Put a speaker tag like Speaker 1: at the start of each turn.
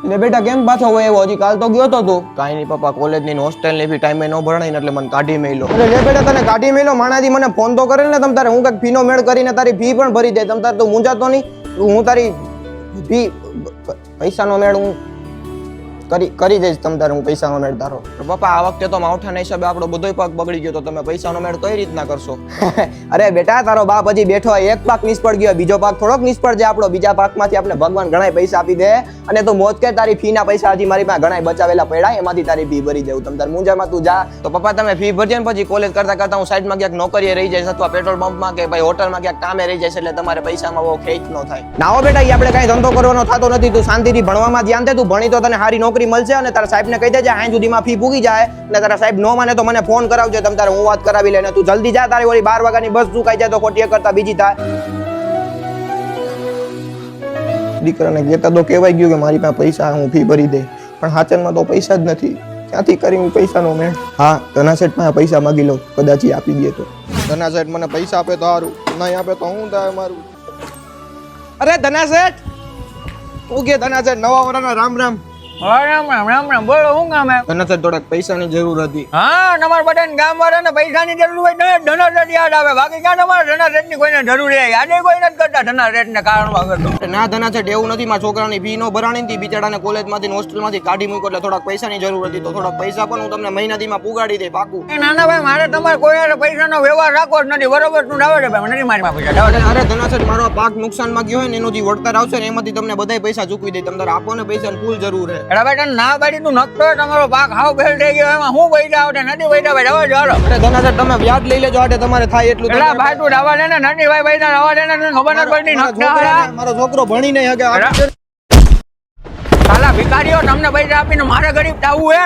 Speaker 1: લે બેટા કેમ પાછો હોય એવો? હજી કાલ તો ગયો તો તું. કાઈ નહીં પપ્પા, કોલેજની હોસ્ટેલની ફી ટાઈમે ન ભરાણી ને એટલે મને કાઢી મેલ્યો. અરે લે બેટા તને કાઢી મેલ્યો, માણાજી મને ફોન તો કરે ને તમ તારે, હું કઈક ફીનો મેળ કરીને તારી ફી પણ ભરી દે. તમ તારે તું મૂંઝાતો નહીં, હું તારી ફી પૈસાનો મેળ હું કરી દઈશ. તમ તારે હું પૈસાનો મેળ તારો. પપ્પા આ વખતે તો માવઠાના હિસાબે આપણો બધોય પાક બગડી ગયો, તો તમે પૈસાનો મેળ કઈ રીતના કરશો? અરે બેટા તારો બાપ હજી બેઠો હોય, એક પાક નિષ્ફળ ગયો, બીજો પાક થોડોક નિષ્ફળ જાય આપણો. બીજા પાકમાંથી આપણે ભગવાન ઘણા પૈસા આપી દે. અને તું મોજ કે તારી ફી ના પૈસા હજી મારી પાસે ઘણા બચાવેલા પડ્યા, એમાંથી તારી ફી ભરી દેવું. તમ તાર મુંજામાં તું જા. તો પપ્પા તમે ફી ભરજે ને પછી કોલેજ કરતા કરતા હું સાઈડમાં ક્યાંક નોકરીએ રહી જઈશ, અથવા પેટ્રોલ પંપમાં કે ભાઈ હોટલમાં ક્યાંક કામે રહી જઈશ, એટલે તમારે પૈસામાં બહુ ખેંચ ન થાય. નાઓ બેટા, એ આપણે કઈ ધંધો કરવાનો થતો નથી. તું શાંતિથી ભણવામાં ધ્યાન દે. તું ભણી તો તને સારી નોકરી મળશે, અને તારા સાહેબને કહી દેજે આઈ સુધીમાં ફી પૂગી જાય. અને તારા સાહેબ નો માને તો મને ફોન કરાવજો, તમ તારે હું વાત કરાવી લઈને. તું જલ્દી જા, તારી ઓલી 12 વાગ્યાની બસ ચૂકાઈ જાય તો ખોટી કરતા બીજી થાય. દીકરાને કહેતા તો કહેવાય ગયું કે મારી પાસે પૈસા હું ફી ભરી દે, પણ હાચનમાં તો પૈસા જ નથી. ક્યાંથી કરી હું પૈસાનો મેળ? હા, ધના શેઠ પાસે પૈસા માગી લઉં, કદાચ એ આપી દે તો. ધના શેઠ મને પૈસા આપે તો સારું, નહીં આપે તો હું થાય મારું. અરે ધના શેઠ, હું કે ધના શેઠ, નવા વર્ષના રામ રામ.
Speaker 2: રામ રામ રામ રામ, બોલો શું કામ હે?
Speaker 1: ધના શેઠ થોડાક પૈસાની જરૂર હતી.
Speaker 2: હા, તમારા બધાને ગામ વાળાને પૈસાની જરૂર હોય ને ધના શેઠ યાદ આવે, બાકી ક્યાં તમારે ધના શેઠની કોઈને જરૂર છે? યાદ કોઈ નથી કરતા ધના શેઠને કારણ વગર તો.
Speaker 1: ના ધના શેઠ, એવું નથી, મારા છોકરાની ફી નો ભરાણી હતી, બિચારાને કોલેજમાંથી હોસ્ટેલમાંથી કાઢી મૂક્યો, એટલે થોડાક પૈસાની જરૂર હતી. તો થોડાક પૈસા પણ હું તમને મહિનાથીમાં પુગાડી દે, પાકું.
Speaker 2: એ નાના ભાઈ, મારે તમારે કોઈ હારે પૈસાનો વ્યવહાર રાખવો જ નથી, બરોબર? તું ડાવે છે ભાઈ, નથી મારી પાસે પૈસા.
Speaker 1: અરે ધના શેઠ, મારો પાક નુકસાનમાં ગયો હોય ને એનો જે વળતર આવશે ને એમાંથી તમને બધાય પૈસા ચૂકવી દે. તમને આપો ને પૈસા ને ફૂલ જરૂર છે.
Speaker 2: અરે ભાઈ, તને ના પાડી તું નકતો તમારો પાક હાવ ફેલ થઈ ગયો, એમાં હું પૈસા આવતા નથી. પૈસા ભાઈ જવા જારો.
Speaker 1: અરે ધના શેઠ, તમે વ્યાજ લઈ લેજો, આટે તમારે થાય એટલું.
Speaker 2: એટલે ભાઈ તું ડાવા દે ને, નથી ભાઈ પૈસા ડાવા દે ને, તને ખબર નથી પડતી નકતા.
Speaker 1: મારો છોકરો ભણી નહીં શકે.
Speaker 2: સાલા ભિખારીઓ તમને પૈસા આપીને મારે ગરીબ થાવું હે?